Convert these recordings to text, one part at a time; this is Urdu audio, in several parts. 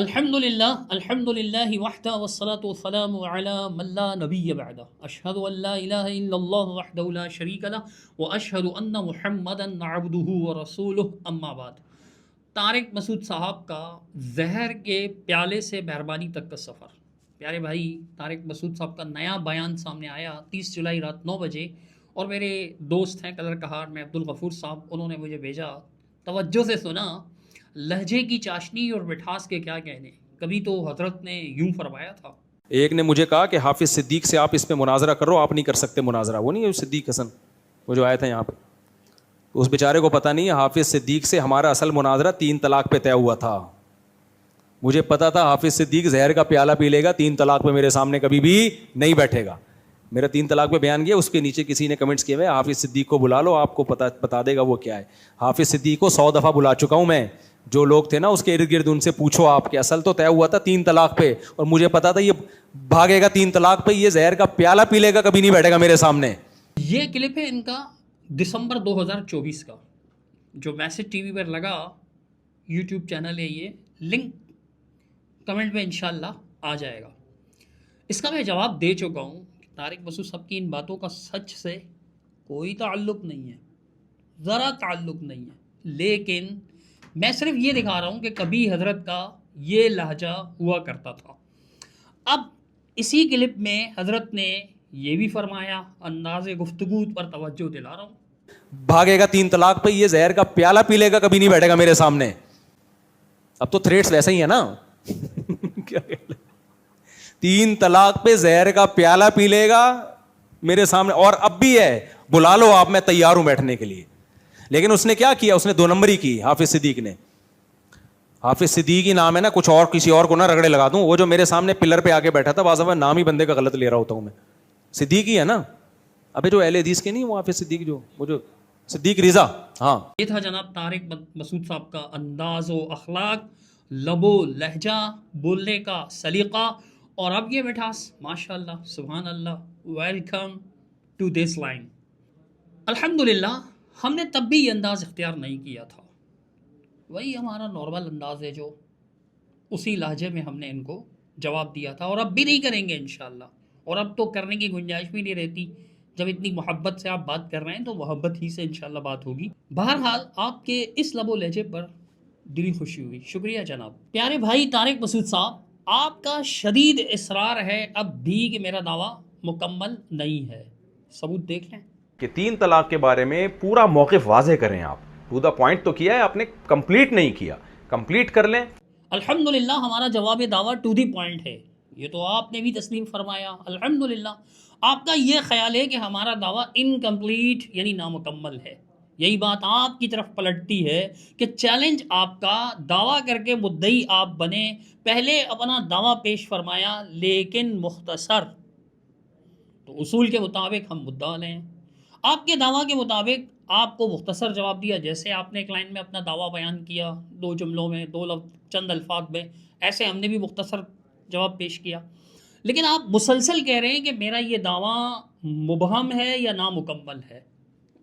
الحمد للہ وحدہ والصلاة والسلام علی من لا نبی بعدہ اشہد ان لا الہ الا اللہ وحدہ لا شریک لہ واشہد ان محمدا عبدہ ورسولہ اما بعد۔ طارق مسعود صاحب کا زہر کے پیالے سے مہربانی تک کا سفر۔ پیارے بھائی، طارق مسعود صاحب کا نیا بیان سامنے آیا 30 جولائی رات 9 بجے، اور میرے دوست ہیں قلر کہار میں عبدالغفور صاحب، انہوں نے مجھے بھیجا۔ توجہ سے سنا، لہجے کی چاشنی اور مٹھاس کے کیا کہنے، کبھی تو حضرت نے یوں فرمایا تھا۔ ایک نے مجھے کہا کہ حافظ صدیق سے آپ اس پہ مناظرہ کرو، آپ نہیں کر سکتے مناظرہ۔ وہ نہیں ہے صدیق حسن، وہ جو آیا تھا یہاں پہ، اس بیچارے کو پتہ نہیں ہے حافظ صدیق سے ہمارا اصل مناظرہ 3 طلاق پہ طے ہوا تھا۔ مجھے پتا تھا حافظ صدیق زہر کا پیالہ پی لے گا، 3 طلاق پہ میرے سامنے کبھی بھی نہیں بیٹھے گا۔ میرا 3 طلاق پہ بیان کیا، اس کے نیچے کسی نے کمنٹس کیے ہوئے حافظ صدیق کو بلا لو، آپ کو بتا دے گا وہ کیا ہے۔ حافظ صدیق کو 100 دفعہ بلا چکا ہوں میں، جو لوگ تھے نا اس کے ارد گرد، ان سے پوچھو آپ کے اصل تو طے ہوا تھا 3 طلاق پہ، اور مجھے پتا تھا یہ بھاگے گا 3 طلاق پہ، یہ زہر کا پیالہ پی لے گا، کبھی نہیں بیٹھے گا میرے سامنے۔ یہ کلپ ہے ان کا دسمبر 2024 کا، جو میسج ٹی وی پر لگا۔ یوٹیوب چینل ہے، یہ لنک کمنٹ میں انشاءاللہ آ جائے گا۔ اس کا میں جواب دے چکا ہوں کہ طارق مسعود صاحب کی ان باتوں کا سچ سے کوئی تعلق نہیں ہے، ذرا تعلق نہیں ہے، لیکن میں صرف یہ دکھا رہا ہوں کہ کبھی حضرت کا یہ لہجہ ہوا کرتا تھا۔ اب اسی کلپ میں حضرت نے یہ بھی فرمایا، انداز گفتگو پر توجہ دلا رہا ہوں۔ بھاگے گا 3 طلاق پہ، یہ زہر کا پیالہ پی لے گا، کبھی نہیں بیٹھے گا میرے سامنے۔ اب تو تھریٹس ویسے ہی ہے نا 3 طلاق پہ زہر کا پیالہ پی لے گا میرے سامنے، اور اب بھی ہے، بلا لو آپ، میں تیار ہوں بیٹھنے کے لیے۔ لیکن اس نے کیا کیا، اس نے 2 نمبری کی حافظ صدیق نے۔ حافظ صدیق ہی نام ہے نا، کچھ اور کسی اور کو نہ رگڑے لگا دوں۔ وہ جو میرے سامنے پلر پہ آ کے بیٹھا تھا، بعض دفعہ نام ہی بندے کا غلط لے رہا ہوتا ہوں میں، صدیق ہی ہے نا۔ ابھی جو اہل حدیث کے نہیں، وہ حافظ صدیق، وہ جو صدیق رضا، ہاں۔ یہ تھا جناب طارق مسعود صاحب کا انداز و اخلاق، لب و لہجہ، بولنے کا سلیقہ، اور اب یہ مٹھاس، ماشاءاللہ، سبحان اللہ، ویلکم ٹو دس لائن۔ الحمدللہ ہم نے تب بھی یہ انداز اختیار نہیں کیا تھا، وہی ہمارا نارمل انداز ہے، جو اسی لہجے میں ہم نے ان کو جواب دیا تھا، اور اب بھی نہیں کریں گے انشاءاللہ، اور اب تو کرنے کی گنجائش بھی نہیں رہتی۔ جب اتنی محبت سے آپ بات کر رہے ہیں تو محبت ہی سے انشاءاللہ بات ہوگی۔ بہرحال آپ کے اس لب و لہجے پر دلی خوشی ہوئی، شکریہ جناب۔ پیارے بھائی طارق مسعود صاحب، آپ کا شدید اصرار ہے اب بھی کہ میرا دعویٰ مکمل نہیں ہے، ثبوت دیکھ لیں کہ 3 طلاق کے بارے میں پورا موقف واضح کریں۔ آپ ٹو دا پوائنٹ تو کیا ہے، آپ نے کمپلیٹ نہیں کیا، کمپلیٹ کر لیں۔ الحمدللہ ہمارا جواب دعویٰ ٹو دی پوائنٹ ہے، یہ تو آپ نے بھی تسلیم فرمایا۔ الحمدللہ آپ کا یہ خیال ہے کہ ہمارا دعویٰ انکمپلیٹ یعنی نامکمل ہے۔ یہی بات آپ کی طرف پلٹتی ہے کہ چیلنج آپ کا، دعویٰ کر کے مدعی آپ بنے، پہلے اپنا دعویٰ پیش فرمایا لیکن مختصر، تو اصول کے مطابق ہم مدعا لیں۔ آپ کے دعویٰ کے مطابق آپ کو مختصر جواب دیا، جیسے آپ نے ایک لائن میں اپنا دعویٰ بیان کیا، 2 جملوں میں، 2 لفظ، چند الفاظ میں، ایسے ہم نے بھی مختصر جواب پیش کیا۔ لیکن آپ مسلسل کہہ رہے ہیں کہ میرا یہ دعویٰ مبہم ہے یا نامکمل ہے۔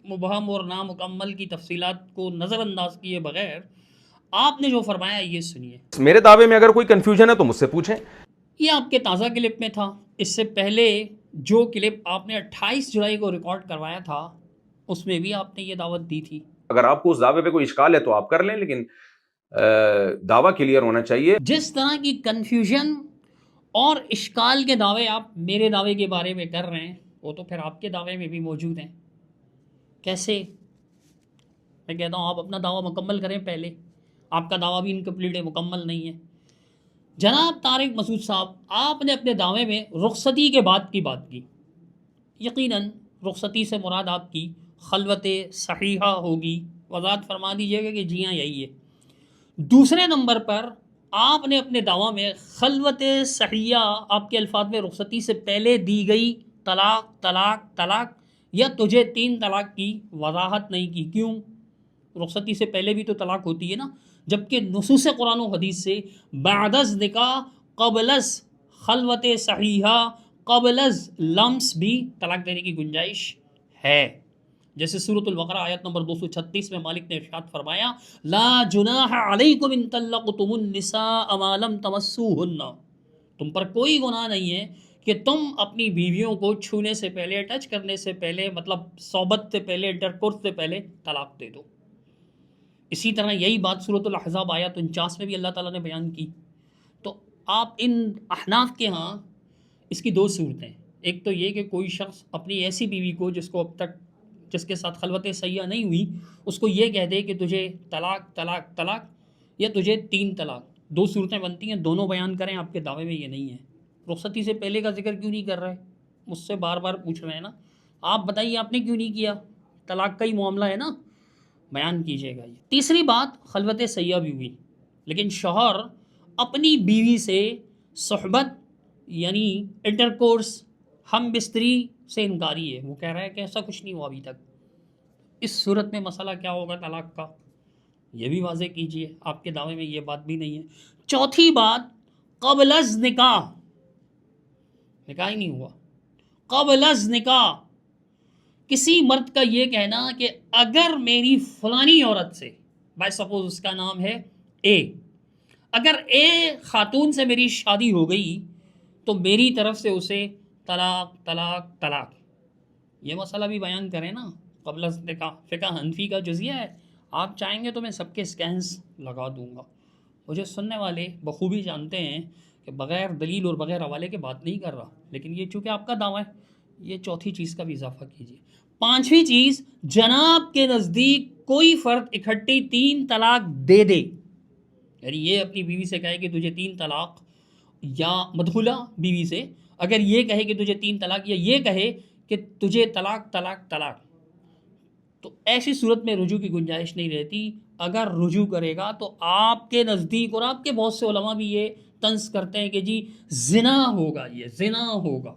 مبہم اور نامکمل کی تفصیلات کو نظر انداز کیے بغیر آپ نے جو فرمایا یہ سنیے۔ میرے دعوے میں اگر کوئی کنفیوژن ہے تو مجھ سے پوچھیں۔ یہ آپ کے تازہ کلپ میں تھا۔ اس سے پہلے جو کلپ آپ نے 28 جولائی کو ریکارڈ کروایا تھا، اس میں بھی آپ نے یہ دعوت دی تھی۔ اگر آپ کو اس دعوے پہ کوئی اشکال ہے تو آپ کر لیں، لیکن دعویٰ کلیئر ہونا چاہیے۔ جس طرح کی کنفیوژن اور اشکال کے دعوے آپ میرے دعوے کے بارے میں کر رہے ہیں، وہ تو پھر آپ کے دعوے میں بھی موجود ہیں۔ کیسے؟ میں کہتا ہوں آپ اپنا دعویٰ مکمل کریں پہلے، آپ کا دعویٰ بھی انکمپلیٹ ہے، مکمل نہیں ہے۔ جناب طارق مسعود صاحب، آپ نے اپنے دعوے میں رخصتی کے بعد کی بات کی۔ یقیناً رخصتی سے مراد آپ کی خلوت صحیحہ ہوگی، وضاحت فرما دیجیے گا کہ جی ہاں یہی ہے۔ دوسرے نمبر پر آپ نے اپنے دعویٰ میں خلوت صحیحہ، آپ کے الفاظ میں رخصتی سے پہلے دی گئی طلاق طلاق طلاق یا تجھے 3 طلاق کی وضاحت نہیں کی۔ کیوں؟ رخصتی سے پہلے بھی تو طلاق ہوتی ہے نا، جبکہ نصوص قرآن و حدیث سے بعد از نکاح، قبل از خلوت صحیحہ، قبل از لمس بھی طلاق دینے کی گنجائش ہے۔ جیسے سورۃ البقرہ آیت نمبر 236 میں مالک نے ارشاد فرمایا لا جناح علیکم ان طلقتم النساء ما لم تمسوهن، تم پر کوئی گناہ نہیں ہے کہ تم اپنی بیویوں کو چھونے سے پہلے، ٹچ کرنے سے پہلے، مطلب صحبت سے پہلے، انٹرکورس سے پہلے طلاق دے دو۔ اسی طرح یہی بات سورۃ الاحزاب آیت 49 میں بھی اللہ تعالیٰ نے بیان کی۔ تو آپ ان احناف کے ہاں اس کی دو صورتیں، ایک تو یہ کہ کوئی شخص اپنی ایسی بیوی کو جس کو اب تک جس کے ساتھ خلوت سیاح نہیں ہوئی اس کو یہ کہہ دے کہ تجھے طلاق طلاق طلاق یا تجھے 3 طلاق، دو صورتیں بنتی ہیں، دونوں بیان کریں، آپ کے دعوے میں یہ نہیں ہے۔ رخصتی سے پہلے کا ذکر کیوں نہیں کر رہے؟ مجھ سے بار بار پوچھ رہے ہیں نا، آپ بتائیے آپ نے کیوں نہیں کیا؟ طلاق کا ہی معاملہ ہے نا، بیان کیجیے گا۔ یہ تیسری بات، خلوت سیاح بھی ہوئی لیکن شوہر اپنی بیوی سے صحبت یعنی انٹرکورس، ہم بستری سے انکاری ہے، وہ کہہ رہا ہے کہ ایسا کچھ نہیں ہوا ابھی تک۔ اس صورت میں مسئلہ کیا ہوگا طلاق کا، یہ بھی واضح کیجیے، آپ کے دعوے میں یہ بات بھی نہیں ہے۔ چوتھی بات، قبل از نکاح، نکاح ہی نہیں ہوا، قبل از نکاح کسی مرد کا یہ کہنا کہ اگر میری فلانی عورت سے، بائی سپوز اس کا نام ہے اے، اگر اے خاتون سے میری شادی ہو گئی تو میری طرف سے اسے طلاق طلاق طلاق، یہ مسئلہ بھی بیان کریں نا قبل از نکاح۔ فقہ حنفی کا جزیہ ہے، آپ چاہیں گے تو میں سب کے سکینز لگا دوں گا۔ مجھے سننے والے بخوبی جانتے ہیں کہ بغیر دلیل اور بغیر حوالے کے بات نہیں کر رہا، لیکن یہ چونکہ آپ کا دعویٰ ہے، یہ چوتھی چیز کا بھی اضافہ کیجیے۔ پانچویں چیز، جناب کے نزدیک کوئی فرد اکٹھی 3 طلاق دے دے، یعنی یہ اپنی بیوی سے کہے کہ تجھے 3 طلاق، یا مدخولہ بیوی سے اگر یہ کہے کہ تجھے 3 طلاق، یا یہ کہے کہ تجھے طلاق طلاق طلاق، تو ایسی صورت میں رجوع کی گنجائش نہیں رہتی۔ اگر رجوع کرے گا تو آپ کے نزدیک اور آپ کے بہت سے علماء بھی یہ طنز کرتے ہیں کہ جی زنا ہوگا، یہ زنا ہوگا۔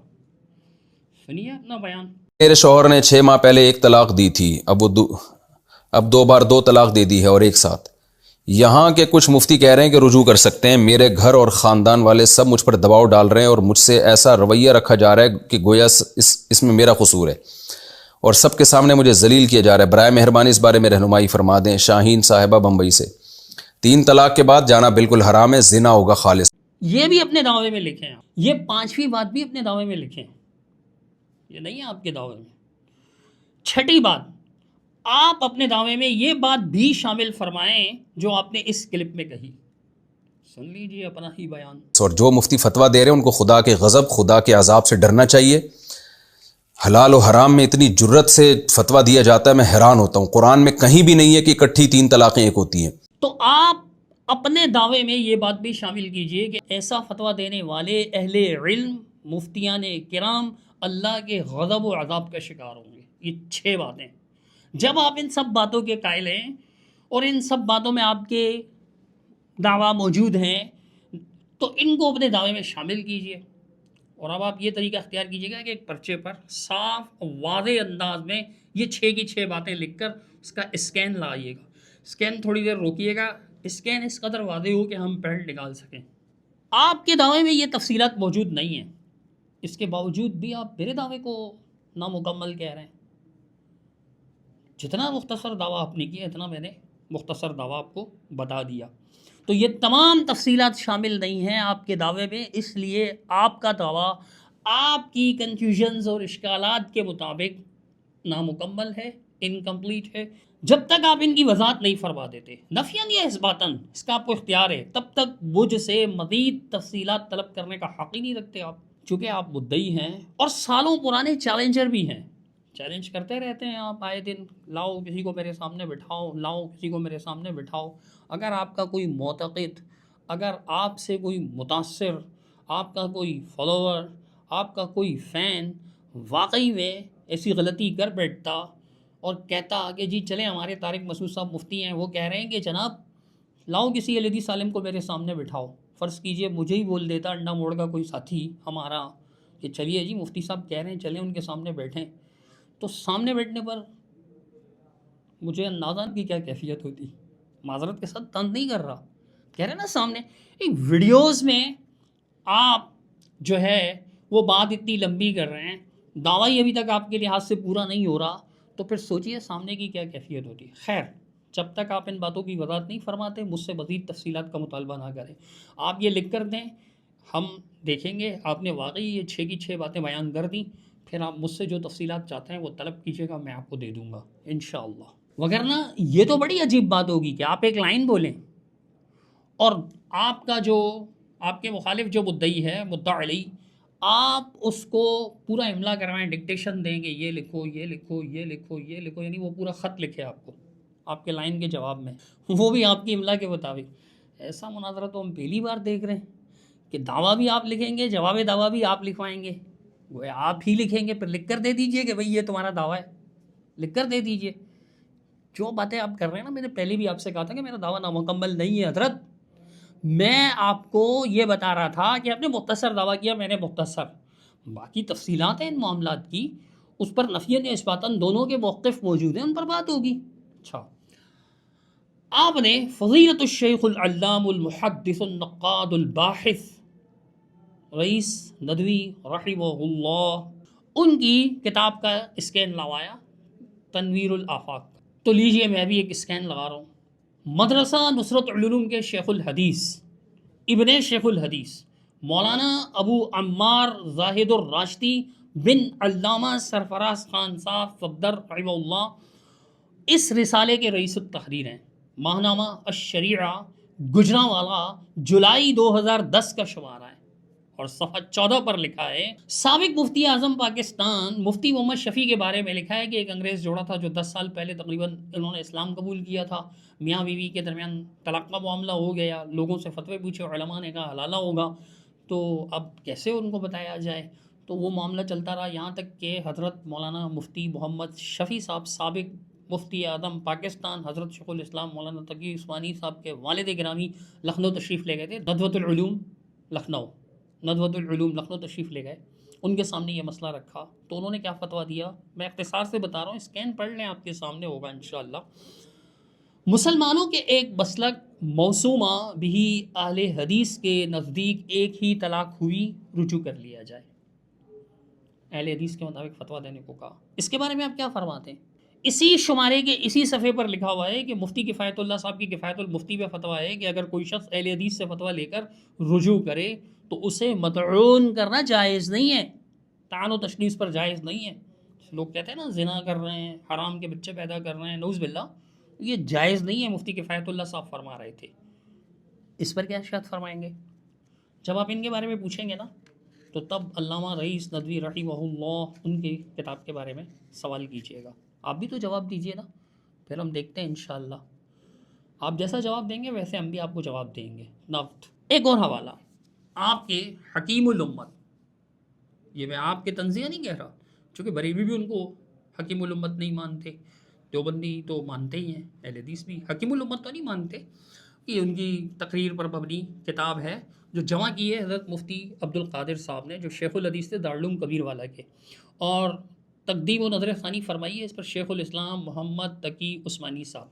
سنیے اپنا بیان۔ میرے شوہر نے 6 ماہ پہلے 1 طلاق دی تھی، اب 2 بار 2 طلاق دے دی ہے اور ایک ساتھ۔ یہاں کے کچھ مفتی کہہ رہے ہیں کہ رجوع کر سکتے ہیں، میرے گھر اور خاندان والے سب مجھ پر دباؤ ڈال رہے ہیں اور مجھ سے ایسا رویہ رکھا جا رہا ہے کہ گویا اس میں میرا قصور ہے اور سب کے سامنے مجھے ذلیل کیا جا رہا ہے۔ برائے مہربانی اس بارے میں رہنمائی فرما دیں۔ شاہین صاحبہ بمبئی سے۔ 3 طلاق کے بعد جانا بالکل حرام ہے، زنا ہوگا خالص۔ یہ بھی اپنے دعوے میں لکھیں، یہ 5ویں بات بھی اپنے دعوے میں لکھیں، یہ نہیں ہے آپ کے دعوے میں۔ 6ٹھی بات، آپ اپنے دعوے میں یہ بات بھی شامل فرمائیں جو آپ نے اس کلپ میں کہی، سن لیجیے اپنا ہی بیان۔ اور جو مفتی فتویٰ دے رہے ہیں ان کو خدا کے غضب، خدا کے عذاب سے ڈرنا چاہیے۔ حلال و حرام میں اتنی جرت سے فتویٰ دیا جاتا ہے، میں حیران ہوتا ہوں۔ قرآن میں کہیں بھی نہیں ہے کہ اکٹھی 3 طلاقیں ایک ہوتی ہیں۔ تو آپ اپنے دعوے میں یہ بات بھی شامل کیجئے کہ ایسا فتویٰ دینے والے اہل علم، مفتیان کرام اللہ کے غضب و عذاب کا شکار ہوں گے۔ یہ 6 باتیں، جب آپ ان سب باتوں کے قائل ہیں اور ان سب باتوں میں آپ کے دعویٰ موجود ہیں تو ان کو اپنے دعوے میں شامل کیجئے۔ اور اب آپ یہ طریقہ اختیار کیجیے گا کہ ایک پرچے پر صاف واضح انداز میں یہ 6 کی 6 باتیں لکھ کر اس کا اسکین لائیے گا۔ اسکین تھوڑی دیر روکیے گا، اسکین اس قدر واضح ہو کہ ہم پرنٹ نکال سکیں۔ آپ کے دعوے میں یہ تفصیلات موجود نہیں ہیں، اس کے باوجود بھی آپ میرے دعوے کو نامکمل کہہ رہے ہیں۔ جتنا مختصر دعویٰ آپ نے کیا اتنا میں نے مختصر دعویٰ آپ کو بتا دیا۔ تو یہ تمام تفصیلات شامل نہیں ہیں آپ کے دعوے میں، اس لیے آپ کا دعویٰ آپ کی کنفیوژنز اور اشکالات کے مطابق نامکمل ہے، انکمپلیٹ ہے۔ جب تک آپ ان کی وضاحت نہیں فرما دیتے، نفیاً یا اثباتاً، اس کا آپ کو اختیار ہے، تب تک مجھ سے مزید تفصیلات طلب کرنے کا حق ہی نہیں رکھتے آپ، چونکہ آپ مدعی ہیں اور سالوں پرانے چیلنجر بھی ہیں۔ چیلنج کرتے رہتے ہیں آپ آئے دن، لاؤ کسی کو میرے سامنے بٹھاؤ، لاؤ کسی کو میرے سامنے بٹھاؤ۔ اگر آپ کا کوئی معتقد، اگر آپ سے کوئی متاثر، آپ کا کوئی فالوور، آپ کا کوئی فین واقعی میں ایسی غلطی کر بیٹھتا اور کہتا کہ جی چلیں ہمارے طارق مسعود صاحب مفتی ہیں، وہ کہہ رہے ہیں کہ جناب لاؤ کسی علیحدی سالم کو میرے سامنے بٹھاؤ، فرض کیجئے مجھے ہی بول دیتا انڈا موڑ کا کوئی ساتھی ہمارا کہ چلیے جی مفتی صاحب کہہ رہے ہیں چلیں ان کے سامنے بیٹھیں، تو سامنے بیٹھنے پر مجھے اندازہ کی کیا کیفیت ہوتی۔ معذرت کے ساتھ تنگ نہیں کر رہا، کہہ رہے ہیں نا سامنے ایک ویڈیوز میں آپ جو ہے وہ بات اتنی لمبی کر رہے ہیں، دعویٰ ہی ابھی تک آپ کے لحاظ سے پورا نہیں ہو رہا، تو پھر سوچیے سامنے کی کیا کیفیت ہوتی ہے. خیر، جب تک آپ ان باتوں کی وضاحت نہیں فرماتے مجھ سے مزید تفصیلات کا مطالبہ نہ کریں. آپ یہ لکھ کر دیں، ہم دیکھیں گے آپ نے واقعی یہ 6 کی 6 باتیں بیان کر دیں، پھر آپ مجھ سے جو تفصیلات چاہتے ہیں وہ طلب کیجیے گا، میں آپ کو دے دوں گا انشاءاللہ. وگرنہ یہ تو بڑی عجیب بات ہوگی کہ آپ ایک لائن بولیں اور آپ کا جو آپ کے مخالف جو مدعی ہے، مدعا علیہ، آپ اس کو پورا املا کروائیں، ڈکٹیشن دیں گے، یہ لکھو یہ لکھو یہ لکھو یہ لکھو، یعنی وہ پورا خط لکھے آپ کو آپ کے لائن کے جواب میں، وہ بھی آپ کی املا کے مطابق. ایسا مناظرہ تو ہم پہلی بار دیکھ رہے ہیں کہ دعویٰ بھی آپ لکھیں گے، جواب دعویٰ بھی آپ لکھوائیں گے. وہ آپ ہی لکھیں گے، پھر لکھ کر دے دیجئے کہ بھئی یہ تمہارا دعویٰ ہے، لکھ کر دے دیجئے. جو باتیں آپ کر رہے ہیں نا، میں نے پہلے بھی آپ سے کہا تھا کہ میرا دعویٰ نامکمل نہیں ہے حضرت. میں آپ کو یہ بتا رہا تھا کہ آپ نے مختصر دعویٰ کیا، میں نے مختصر، باقی تفصیلات ہیں ان معاملات کی، اس پر نفیاً یا اثباتاً دونوں کے موقف موجود ہیں، ان پر بات ہوگی. اچھا، آپ نے فضیلۃ الشیخ العلام المحدث النقاد الباحث رئیس ندوی رحمہ اللہ، ان کی کتاب کا اسکین لگایا، تنویر الآفاق. تو لیجئے میں بھی ایک اسکین لگا رہا ہوں. مدرسہ نصرت العلوم کے شیخ الحدیث، ابن شیخ الحدیث مولانا ابو عمار زاہد الراشدی بن علامہ سرفراز خان صاحب صفدر رحمہ اللہ اس رسالے کے رئیس التحریر ہیں. ماہنامہ الشریعہ گجرانوالا جولائی 2010 کا شمارہ ہے اور صفحہ 14 پر لکھا ہے، سابق مفتی اعظم پاکستان مفتی محمد شفیع کے بارے میں لکھا ہے کہ ایک انگریز جوڑا تھا جو 10 سال پہلے تقریباً انہوں نے اسلام قبول کیا تھا. میاں بیوی کے درمیان طلاق کا معاملہ ہو گیا، لوگوں سے فتوے پوچھے، علماء نے کہا حلالہ ہوگا، تو اب کیسے ان کو بتایا جائے. تو وہ معاملہ چلتا رہا یہاں تک کہ حضرت مولانا مفتی محمد شفیع صاحب سابق مفتی اعظم پاکستان حضرت شیخ الاسلام مولانا تقی عثمانی صاحب کے والد گرامی لکھنؤ تشریف لے گئے تھے. ندوۃ العلوم لکھنؤ تشریف لے گئے، ان کے سامنے یہ مسئلہ رکھا تو انہوں نے کیا فتویٰ دیا، میں اختصار سے بتا رہا ہوں، اسکین پڑھ لیں، آپ کے سامنے ہوگا انشاءاللہ. مسلمانوں کے ایک مسلک موسومہ بھی اہل حدیث کے نزدیک ایک ہی طلاق ہوئی رجوع کر لیا جائے. اہل حدیث کے مطابق فتویٰ دینے کو کہا. اس کے بارے میں آپ کیا فرماتے ہیں؟ اسی شمارے کے اسی صفحے پر لکھا ہوا ہے کہ مفتی کفایت اللہ صاحب کی کفایت المفتی پہ فتویٰ ہے کہ اگر کوئی شخص اہل حدیث سے فتویٰ لے کر رجوع کرے تو اسے مطعون کرنا جائز نہیں ہے، طعن و تشنیس پر جائز نہیں ہے. لوگ کہتے ہیں نا زنا کر رہے ہیں، حرام کے بچے پیدا کر رہے ہیں، نعوذ باللہ، یہ جائز نہیں ہے. مفتی کفایت اللہ صاحب فرما رہے تھے. اس پر کیا ارشاد فرمائیں گے؟ جب آپ ان کے بارے میں پوچھیں گے نا تو تب علامہ رئیس ندوی رحمہ اللہ ان کی کتاب کے بارے میں سوال کیجیے گا. آپ بھی تو جواب دیجیے نا، پھر ہم دیکھتے ہیں انشاءاللہ. آپ جیسا جواب دیں گے ویسے ہم بھی آپ کو جواب دیں گے. نقد ایک اور حوالہ، آپ کے حکیم الامت، یہ میں آپ کے تنزیہ نہیں کہہ رہا، چونکہ بریلوی بھی ان کو حکیم الامت نہیں مانتے، دیوبندی تو مانتے ہی ہیں، اہل حدیث بھی حکیم الامت تو نہیں مانتے. یہ ان کی تقریر پر مبنی کتاب ہے جو جمع کی ہے حضرت مفتی عبد القادر صاحب نے، جو شیخ الحدیث تھے دارالعلوم کبیر والا کے، اور تقدیم و نظر ثانی فرمائی ہے اس پر شیخ الاسلام محمد تقی عثمانی صاحب.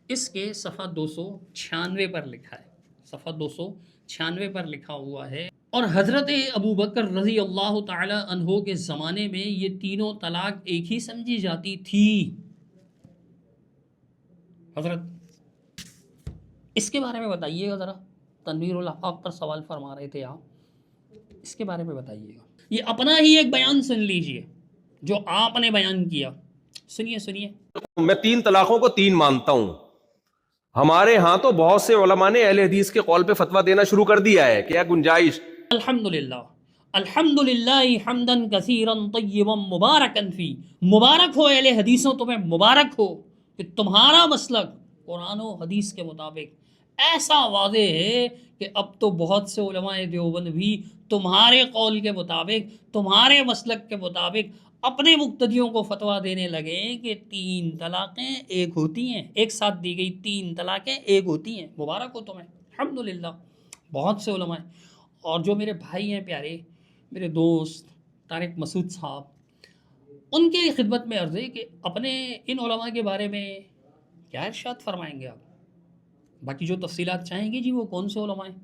اس کے صفحہ 296 پر لکھا ہے، صفحہ 296 پر لکھا ہوا ہے، اور حضرت ابو بکر رضی اللہ تعالی عنہ کے زمانے میں یہ تینوں طلاق ایک ہی سمجھی جاتی تھی. حضرت اس کے بارے میں بتائیے گا ذرا، تنویر الآفاق پر سوال فرما رہے تھے آپ، اس کے بارے میں بتائیے گا. یہ اپنا ہی ایک بیان سن لیجئے جو آپ نے بیان کیا، سنیے. میں 3 طلاقوں کو 3 مانتا ہوں. ہمارے ہاں تو بہت سے علماء نے اہل حدیث کے قول پہ فتویٰ دینا شروع کر دیا ہے. کیا گنجائش؟ الحمدللہ حمدن کثیرا طیبا مبارکن فی. مبارک ہو اہل حدیثوں، تمہیں مبارک ہو کہ تمہارا مسلک قرآن و حدیث کے مطابق ایسا واضح ہے کہ اب تو بہت سے علماء دیوبند بھی تمہارے قول کے مطابق، تمہارے مسلک کے مطابق اپنے مقتدیوں کو فتویٰ دینے لگے کہ 3 طلاقیں ایک ہوتی ہیں، ایک ساتھ دی گئی 3 طلاقیں ایک ہوتی ہیں. مبارک ہو تمہیں، الحمدللہ. بہت سے علماء ہیں. اور جو میرے بھائی ہیں پیارے، میرے دوست طارق مسعود صاحب، ان کے خدمت میں عرض ہے کہ اپنے ان علماء کے بارے میں کیا ارشاد فرمائیں گے آپ؟ باقی جو تفصیلات چاہیں گے جی وہ کون سے علماء ہیں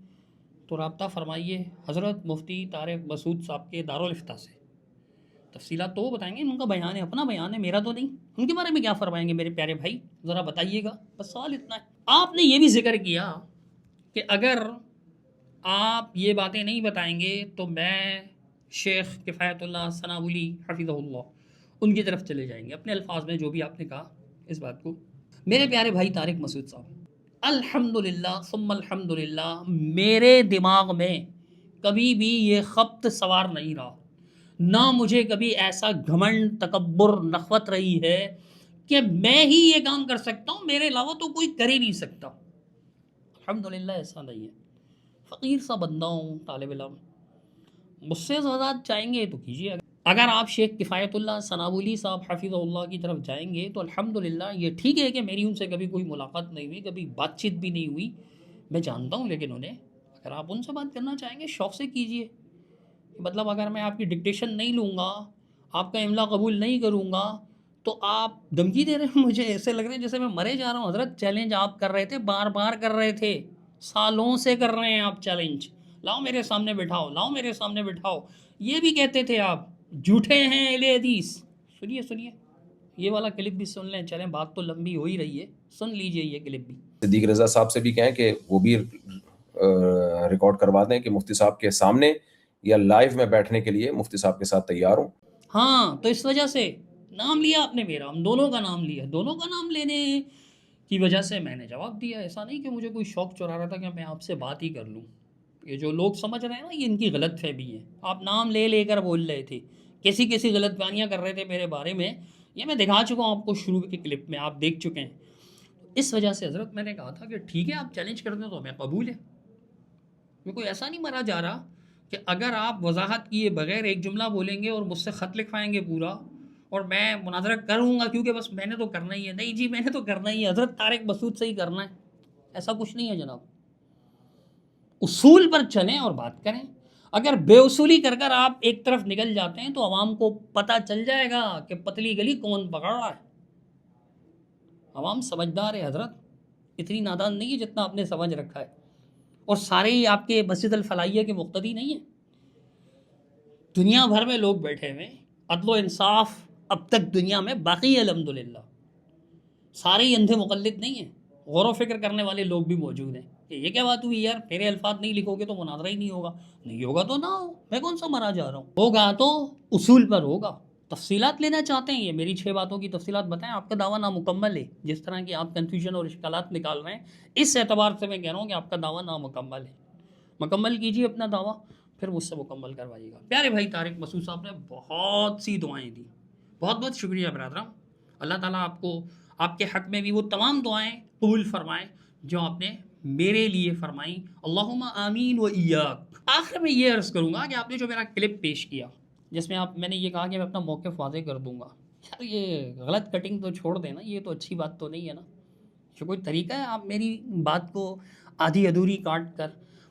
تو رابطہ فرمائیے حضرت مفتی طارق مسعود صاحب کے دارالافتاء سے. تفصیلات تو وہ بتائیں گے، ان کا بیان ہے، اپنا بیان ہے، میرا تو نہیں. ان کے بارے میں کیا فرمائیں گے میرے پیارے بھائی؟ ذرا بتائیے گا. بس سوال اتنا ہے. آپ نے یہ بھی ذکر کیا کہ اگر آپ یہ باتیں نہیں بتائیں گے تو میں شیخ کفایت اللہ ثناولی حفظہ اللہ ان کی طرف چلے جائیں گے. اپنے الفاظ میں جو بھی آپ نے کہا اس بات کو. میرے پیارے بھائی طارق مسعود صاحب، الحمدللہ ثم الحمدللہ میرے دماغ میں کبھی بھی یہ خبط سوار نہیں رہا، نہ مجھے کبھی ایسا گھمنڈ، تکبر، نخوت رہی ہے کہ میں ہی یہ کام کر سکتا ہوں، میرے علاوہ تو کوئی کر ہی نہیں سکتا. الحمدللہ ایسا نہیں ہے. فقیر سا بندہ ہوں، طالب علم، مجھ سے زیادہ چاہیں گے تو کیجیے. اگر آپ شیخ کفایت اللہ ثناولی صاحب حفظہ اللہ کی طرف جائیں گے تو الحمدللہ یہ ٹھیک ہے کہ میری ان سے کبھی کوئی ملاقات نہیں ہوئی، کبھی بات چیت بھی نہیں ہوئی، میں جانتا ہوں، لیکن انہیں اگر آپ ان سے بات کرنا چاہیں گے شوق سے کیجیے. مطلب اگر میں آپ کی ڈکٹیشن نہیں لوں گا، آپ کا املا قبول نہیں کروں گا تو آپ دھمکی دے رہے ہیں. مجھے ایسے لگ رہے ہیں جیسے میں مرے جا رہا ہوں. حضرت چیلنج آپ کر رہے تھے، بار بار کر رہے تھے، سالوں سے کر رہے ہیں آپ چیلنج. لاؤ میرے سامنے بٹھاؤ، لاؤ میرے سامنے بٹھاؤ. یہ بھی کہتے تھے آپ جھوٹے ہیں اہل حدیث. سنیے یہ والا کلپ بھی سن لیں. چلیں بات تو لمبی ہو ہی رہی ہے، سن لیجئے یہ کلپ بھی. صدیق رضا صاحب سے بھی کہیں کہ وہ بھی ریکارڈ کروا دیں کہ مفتی صاحب کے سامنے یا لائیو میں بیٹھنے کے لیے مفتی صاحب کے ساتھ تیار ہوں. ہاں تو اس وجہ سے نام لیا آپ نے میرا، ہم دونوں کا نام لیا، دونوں کا نام لینے کی وجہ سے میں نے جواب دیا. ایسا نہیں کہ مجھے کوئی شوق چورا رہا تھا کہ میں آپ سے بات ہی کر لوں. یہ جو لوگ سمجھ رہے ہیں نا، یہ ان کی غلط فہمی ہے. آپ نام لے کر بول رہے تھے، کیسی غلط بیانیاں کر رہے تھے میرے بارے میں. یہ میں دکھا چکا ہوں آپ کو شروع کے کلپ میں، آپ دیکھ چکے ہیں. اس وجہ سے حضرت میں نے کہا تھا کہ ٹھیک ہے آپ چیلنج کر دیں تو ہمیں قبول ہے. میں کوئی ایسا نہیں مرا جا رہا کہ اگر آپ وضاحت کیے بغیر ایک جملہ بولیں گے اور مجھ سے خط لکھوائیں گے پورا اور میں مناظرہ کروں گا کیونکہ بس میں نے تو کرنا ہی ہے. نہیں جی، میں نے تو کرنا ہی ہے، حضرت طارق مسعود سے ہی کرنا ہے. ایسا کچھ نہیں ہے جناب. اصول پر چلیں اور بات کریں. اگر بے اصولی کر آپ ایک طرف نکل جاتے ہیں تو عوام کو پتہ چل جائے گا کہ پتلی گلی کون پکڑ رہا ہے. عوام سمجھدار ہے حضرت، اتنی نادان نہیں ہے جتنا آپ نے سمجھ رکھا ہے. اور سارے ہی آپ کے مسجد الفلاحیہ کے مقتدی نہیں ہیں. دنیا بھر میں لوگ بیٹھے ہوئے، عدل و انصاف اب تک دنیا میں باقی ہے الحمدللہ. سارے ہی اندھے مقلد نہیں ہیں، غور و فکر کرنے والے لوگ بھی موجود ہیں. کہ یہ کیا بات ہوئی یار، میرے الفاظ نہیں لکھو گے تو مناظرہ ہی نہیں ہوگا. نہیں ہوگا تو نہ ہو، میں کون سا مرا جا رہا ہوں. ہوگا تو اصول پر ہوگا. تفصیلات لینا چاہتے ہیں، یہ میری 6 باتوں کی تفصیلات بتائیں. آپ کا دعویٰ نامکمل ہے. جس طرح کی آپ کنفیوژن اور اشکالات نکال رہے ہیں، اس اعتبار سے میں کہہ رہا ہوں کہ آپ کا دعویٰ نامکمل ہے. مکمل کیجیے اپنا دعویٰ، پھر مجھ سے مکمل کروائیے گا. پیارے بھائی طارق مسعود صاحب نے بہت سی دعائیں دی. بہت شکریہ برادرام. اللہ تعالیٰ آپ کو آپ کے حق میں بھی وہ تمام دعائیں قبول فرمائیں جو آپ نے میرے لیے فرمائیں. اللہم آمین و ایاک. آخر میں یہ عرض کروں گا کہ آپ نے جو میرا کلپ پیش کیا جس میں میں نے یہ کہا کہ میں اپنا موقف واضح کر دوں گا، یار یہ غلط کٹنگ تو چھوڑ دینا، یہ تو اچھی بات تو نہیں ہے نا. یہ کوئی طریقہ ہے آپ میری بات کو آدھی ادھوری کاٹ کر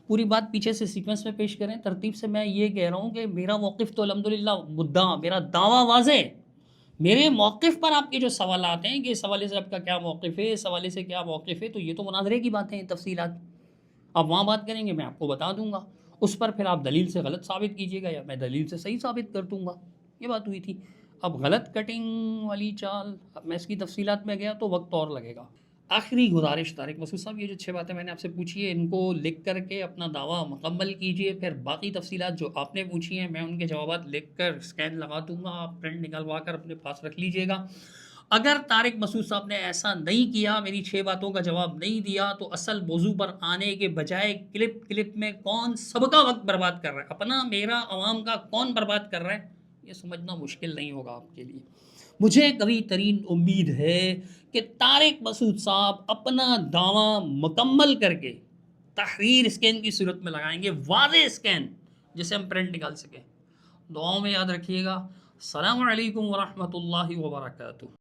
پوری بات پیچھے سے سیکوینس میں پیش کریں ترتیب سے؟ میں یہ کہہ رہا ہوں کہ میرا موقف تو الحمدللہ مدعا، میرا دعویٰ واضح ہے. میرے موقف پر آپ کے جو سوالات ہیں کہ اس حوالے سے آپ کا کیا موقف ہے، اس حوالے سے کیا موقف ہے، تو یہ تو مناظرے کی باتیں ہیں، تفصیلات آپ وہاں بات کریں گے، میں آپ کو بتا دوں گا. اس پر پھر آپ دلیل سے غلط ثابت کیجیے گا یا میں دلیل سے صحیح ثابت کر دوں گا. یہ بات ہوئی تھی. اب غلط کٹنگ والی چال، اب میں اس کی تفصیلات میں گیا تو وقت اور لگے گا. آخری گزارش طارق مسعود صاحب، یہ جو 6 باتیں میں نے آپ سے پوچھی ہیں ان کو لکھ کر کے اپنا دعویٰ مکمل کیجیے. پھر باقی تفصیلات جو آپ نے پوچھی ہیں میں ان کے جوابات لکھ کر اسکین لگا دوں گا، آپ پرنٹ نکلوا کر اپنے پاس رکھ لیجیے گا. اگر طارق مسعود صاحب نے ایسا نہیں کیا، میری 6 باتوں کا جواب نہیں دیا، تو اصل موضوع پر آنے کے بجائے کلپ میں کون سب کا وقت برباد کر رہا ہے، اپنا میرا عوام کا کون برباد کر رہا ہے، یہ سمجھنا مشکل نہیں ہوگا آپ کے لیے. مجھے قوی ترین امید ہے کہ طارق مسعود صاحب اپنا دعویٰ مکمل کر کے تحریر اسکین کی صورت میں لگائیں گے، واضح اسکین جسے ہم پرنٹ نکال سکیں. دعاؤں میں یاد رکھیے گا. السلام علیکم ورحمۃ اللہ وبرکاتہ.